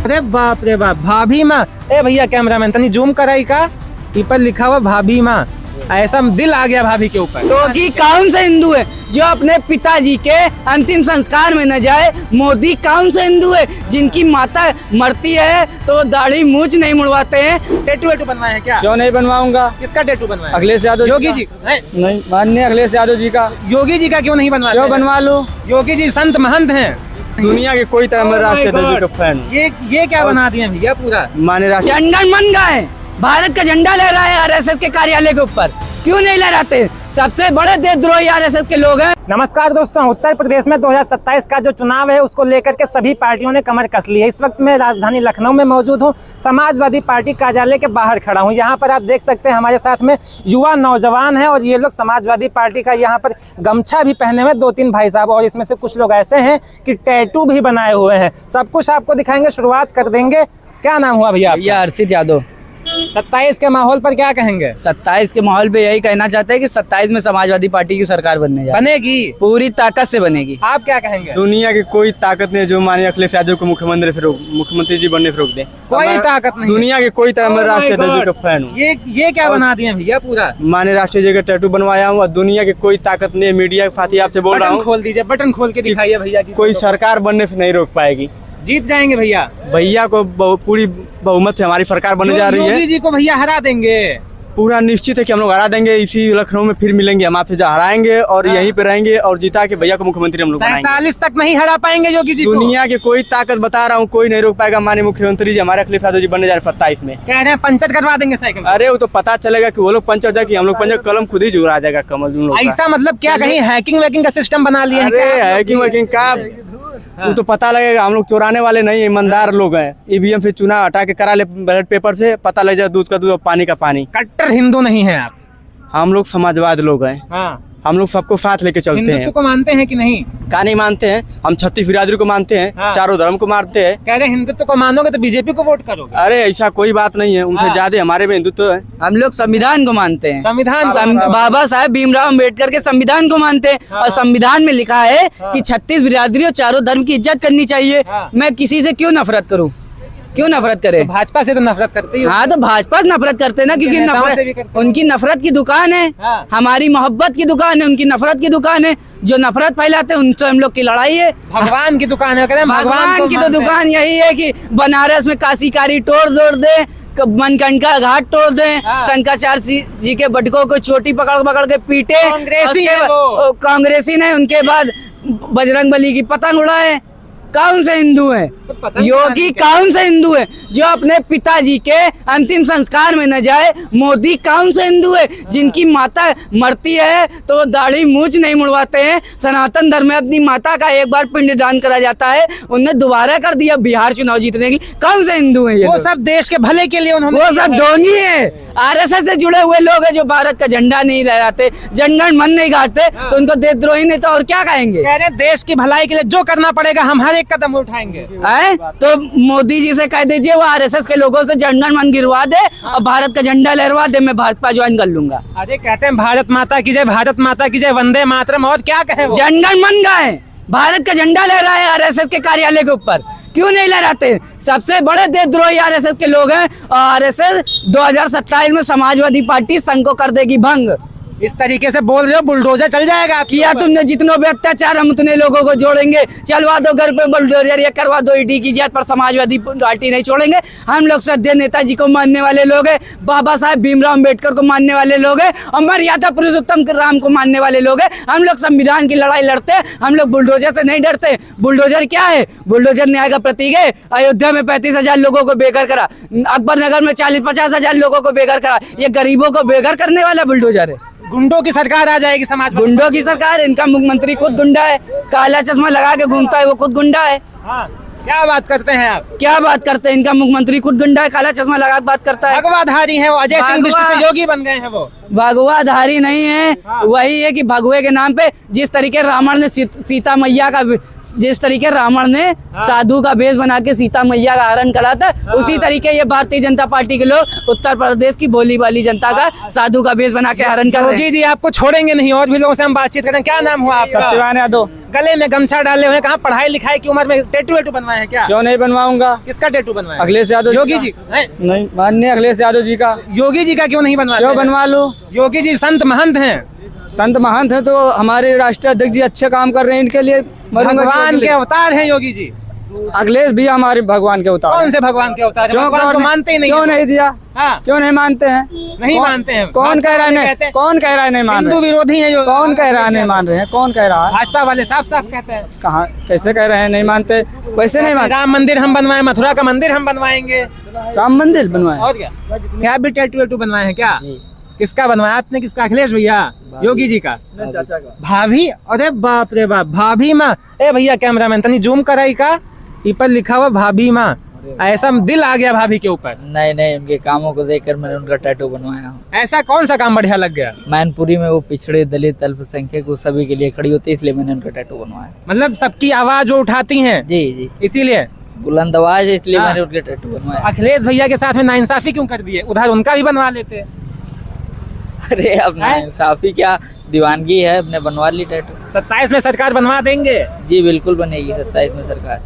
अरे बाप रे बाप, भाभी माँ। ए भैया कैमरामैन तनी जूम कराई का, ऊपर लिखा हुआ भाभी माँ। ऐसा दिल आ गया भाभी के ऊपर। योगी कौन सा हिंदू है जो अपने पिताजी के अंतिम संस्कार में न जाए? मोदी कौन सा हिंदू है जिनकी माता मरती है तो दाढ़ी मूछ नहीं मुड़वाते हैं? टैटू वेटू बनवाए हैं क्या? क्यों नहीं बनवाऊंगा? किसका टैटू बनवाया? अखिलेश यादव योगी जी नहीं माननीय अखिलेश यादव जी का। योगी जी का क्यों नहीं बनवाया? क्यों बनवा लूं? योगी जी संत महंत हैं। दुनिया के कोई तरह में राष्ट्रीय ध्वज का फैन हूं। ये क्या बना दिए भैया पूरा? माने राष्ट्रीय जनगण मन गए, भारत का झंडा लहरा है आरएसएस के कार्यालय के ऊपर, क्यों नहीं लहराते? सबसे बड़े देशद्रोही आरएसएस के लोग हैं। नमस्कार दोस्तों, उत्तर प्रदेश में 2027 का जो चुनाव है उसको लेकर के सभी पार्टियों ने कमर कस ली है। इस वक्त मैं राजधानी लखनऊ में मौजूद हूँ, समाजवादी पार्टी कार्यालय के बाहर खड़ा हूँ। यहाँ पर आप देख सकते हैं हमारे साथ में युवा नौजवान हैं और ये लोग समाजवादी पार्टी का यहाँ पर गमछा भी पहने हुए 2-3 भाई साहब, और इसमें से कुछ लोग ऐसे हैं कि टैटू भी बनाए हुए हैं। सब कुछ आपको दिखाएंगे, शुरुआत कर देंगे। क्या नाम हुआ भैया? हर्षित यादव। 27 के माहौल पर क्या कहेंगे? 27 के माहौल पे यही कहना चाहते हैं कि 27 में समाजवादी पार्टी की सरकार बनने जा बनेगी, पूरी ताकत से बनेगी। आप क्या कहेंगे? दुनिया की कोई ताकत नहीं जो माननीय अखिलेश यादव को मुख्यमंत्री जी बनने से रोक दे। कोई ताकत नहीं। दुनिया के कोई तरह में राष्ट्रीय ध्वज का फैन हूँ। ये क्या बना दिए भैया पूरा? माननीय राष्ट्रीय जी का टैटू बनवाया हूँ और दुनिया की कोई ताकत नहीं। मीडिया के साथी आपसे बोल रहा बटन हूँ, खोल दीजिए, बटन खोल के दिखाइए भैया की। कोई सरकार बनने से नहीं रोक पाएगी। जीत जाएंगे भैया। भैया को पूरी बहुमत से हमारी सरकार बनने जा रही है। योगी जी को भैया हरा देंगे। पूरा निश्चित है कि हम लोग हरा देंगे। इसी लखनऊ में फिर मिलेंगे, हम आपसे हराएंगे और यहीं पे रहेंगे और जिता के भैया को मुख्यमंत्री हम लोग बनाएंगे। 47 तक नहीं हरा पाएंगे योगी जी को। दुनिया की कोई ताकत बता रहा हूँ कोई नहीं रोक पाएगा। माननीय मुख्यमंत्री जी हमारे अखिलेश यादव जी बनने जा रहे 27 में। कह रहे हैं पंचर करवा देंगे साइकिल। अरे वो तो पता चलेगा कि वो लोग पंच हो जाए कि हम लोग पंच, कलम खुद ही जुड़ा जाएगा कमल उन लोग का। ऐसा मतलब क्या कहीं हैकिंग वैकिंग का सिस्टम बना लिया है? अरे हैकिंग वैकिंग का वो तो पता लगेगा। हम लोग चुराने वाले नहीं, ईमानदार लोग हैं। ईवीएम से चुनाव हटा के करा ले, बैलेट पेपर से पता लग जाए दूध का दूध और पानी का पानी। कट्टर हिंदू नहीं है आप? हम लोग समाजवादी लोग हैं। हाँ। हम लोग सबको साथ लेके चलते हैं। हिंदुत्व को मानते हैं कि नहीं? का नहीं मानते हैं? हम 36 बिरादरी को मानते हैं। हाँ। चारों धर्म को मानते हैं। कह रहे हिंदुत्व को मानोगे तो बीजेपी को वोट करोगे। अरे ऐसा कोई बात नहीं है, उनसे ज्यादा हमारे में हिंदुत्व है। हम लोग संविधान को मानते हैं। संविधान बाबा साहेब भीमराव अम्बेडकर के संविधान को मानते हैं। और संविधान में लिखा है कि 36 बिरादरी और चारों धर्म की इज्जत करनी चाहिए। मैं किसी से क्यों नफरत करूं? क्यों नफरत करे? भाजपा से तो नफरत करते ही। हाँ तो भाजपा से नफरत करते ना, क्योंकि नफरत उनकी नफरत की दुकान है। हाँ। हमारी मोहब्बत की दुकान है, उनकी नफरत की दुकान है। जो नफरत फैलाते हैं उनसे हम लोग की लड़ाई है। भगवान की दुकान है। भगवान की तो दुकान यही है कि बनारस में काशीकारी तोड़ दे, मनकंड का घाट तोड़ दे, शंकराचार्य जी के बटकों को चोटी पकड़ के पीटे। कांग्रेसी ने उनके बाद बजरंगबली की पतंग उड़ाए। कौन से हिंदू है? योगी कौन सा हिंदू है जो अपने पिताजी के अंतिम संस्कार में न जाए? मोदी कौन सा हिंदू है जिनकी माता मरती है तो दाढ़ी मूछ नहीं मुड़वाते हैं? सनातन धर्म में अपनी माता का एक बार पिंडदान करा जाता है, उन्होंने दोबारा कर दिया बिहार चुनाव जीतने की। कौन से हिंदू है ये? वो सब देश के भले के लिए उन्होंने, वो सब ढोंगी है। आरएसएस से जुड़े हुए लोग हैं जो भारत का झंडा नहीं लहराते, जनगण मन नहीं गाते, तो उनको देशद्रोही नहीं तो और क्या कहेंगे? कह रहे देश की भलाई के लिए जो करना पड़ेगा हम हर एक कदम उठाएंगे। तो मोदी जी से कह दीजिए वो आरएसएस के लोगों से जनगण मन गिरवा दे और भारत का झंडा लहरवा दे, मैं भाजपा ज्वाइन कर लूंगा। अरे कहते हैं भारत माता की जय, भारत माता की जय, वंदे मातरम, और क्या कहे? जनगण मन गए, भारत का झंडा लहराए आरएसएस के कार्यालय के ऊपर, क्यों नहीं लहराते? सबसे बड़े देशद्रोही आरएसएस के लोग हैं। और आरएसएस 2027 में समाजवादी पार्टी संघ को कर देगी भंग। इस तरीके से बोल रहे हो बुलडोजर चल जाएगा? किया तुमने जितनों भी अत्याचार हम उतने लोगों को जोड़ेंगे। चलवा दो घर पे बुलडोजर या करवा दो ईडी की जात, पर समाजवादी पार्टी नहीं छोड़ेंगे। हम लोग श्रद्धेय नेताजी को मानने वाले लोग हैं, बाबा साहेब भीमराव अम्बेडकर को मानने वाले लोग हैं, और मर्यादा पुरुषोत्तम राम को मानने वाले लोग हैं। हम लोग संविधान की लड़ाई लड़ते हैं, हम लोग बुलडोजर से नहीं डरते। बुलडोजर क्या है? बुलडोजर न्याय का प्रतीक है। अयोध्या में 35,000 लोगों को बेघर करा, अकबर नगर में 40-50,000 लोगों को बेघर करा। ये गरीबों को बेघर करने वाला बुलडोजर है। गुंडों की सरकार आ जाएगी समाज। गुंडों की सरकार, इनका मुख्यमंत्री खुद गुंडा है, काला चश्मा लगा के घूमता है, वो खुद गुंडा है। हाँ। क्या बात करते हैं आप? क्या बात करते हैं? इनका मुख्यमंत्री खुद गुंडा है, काला चश्मा लगा के बात करता है। भगवाधारी है वो, अजय सिंह बिष्ट से योगी बन गए हैं वो। भगवाधारी नहीं है, वही है कि भगवे के नाम पे जिस तरीके रावण ने सीता मैया का, जिस तरीके रावण ने साधु का भेष बना के सीता मैया का हरण करा था, उसी तरीके ये भारतीय जनता पार्टी के लोग उत्तर प्रदेश की भोली भाली जनता का साधु का भेष बना के हरण कर रहे हैं। योगी जी आपको छोड़ेंगे नहीं, और भी लोगों से हम बातचीत करें। क्या नाम हुआ आपका? सत्यवान यादव। गले में गमछा डाले हुए, कहाँ पढ़ाई लिखाई की उम्र में टैटू वेटू बनवाए हैं क्या? क्यों नहीं बनवाऊंगा? किसका टैटू बनवाया? अखिलेश यादव योगी जी हैं? नहीं, माननीय अखिलेश यादव जी का। योगी जी का क्यों नहीं बनवाया? क्यों बनवा लूं? योगी जी संत महंत हैं, संत महंत है तो हमारे राष्ट्रीय अध्यक्ष जी अच्छे काम कर रहे हैं, इनके लिए भगवान के अवतार हैं योगी जी। अखिलेश भी हमारे भगवान के अवतार कौन से भगवान के अवतार हैं? भगवान को मानते ही नहीं। क्यों नहीं दिया? हाँ। क्यों नहीं मानते हैं? नहीं मानते हैं। कौन कह रहा है नहीं? कहते हैं कौन कह रहा है नहीं मान हिंदू रहे? विरोधी है। कौन कह रहा है नहीं मान रहे हैं? कौन कह रहा है? भाजपा वाले साफ साफ कहते हैं। कहाँ कैसे कह रहे हैं नहीं मानते? वैसे नहीं मानते। राम मंदिर हम बनवाए, मथुरा का मंदिर हम बनवाएंगे। राम मंदिर बनवाए और क्या? क्या भी टैटू वेटू बनवाए हैं क्या? किसका बनवाया आपने? किसका? अखिलेश भैया, योगी जी का? भाभी? अरे बाप रे बाप, भाभी माँ। ए भैया कैमरामैन तनी जूम कराई का, ऊपर लिखा हुआ भाभी माँ। ऐसा दिल आ गया भाभी के ऊपर। नहीं, उनके कामों को देखकर मैंने उनका टैटू बनवाया हूँ। ऐसा कौन सा काम बढ़िया लग गया? मैनपुरी में वो पिछड़े दलित अल्पसंख्यक वो सभी के लिए खड़ी होती है, इसलिए मैंने उनका टैटू बनवाया। मतलब सबकी आवाज वो उठाती हैं, जी, इसीलिए बुलंद आवाज है, इसलिए हाँ। मैंने उनका टैटू बनवाया। अखिलेश भैया के साथ में नाइंसाफी क्यों कर दिए? उधर उनका भी बनवा लेते। अरे अब नाइंसाफी क्या, दीवानगी है, अपने बनवा ली टैटू। 27 में सरकार बनवा देंगे। जी बिल्कुल बनेगी 27 में सरकार।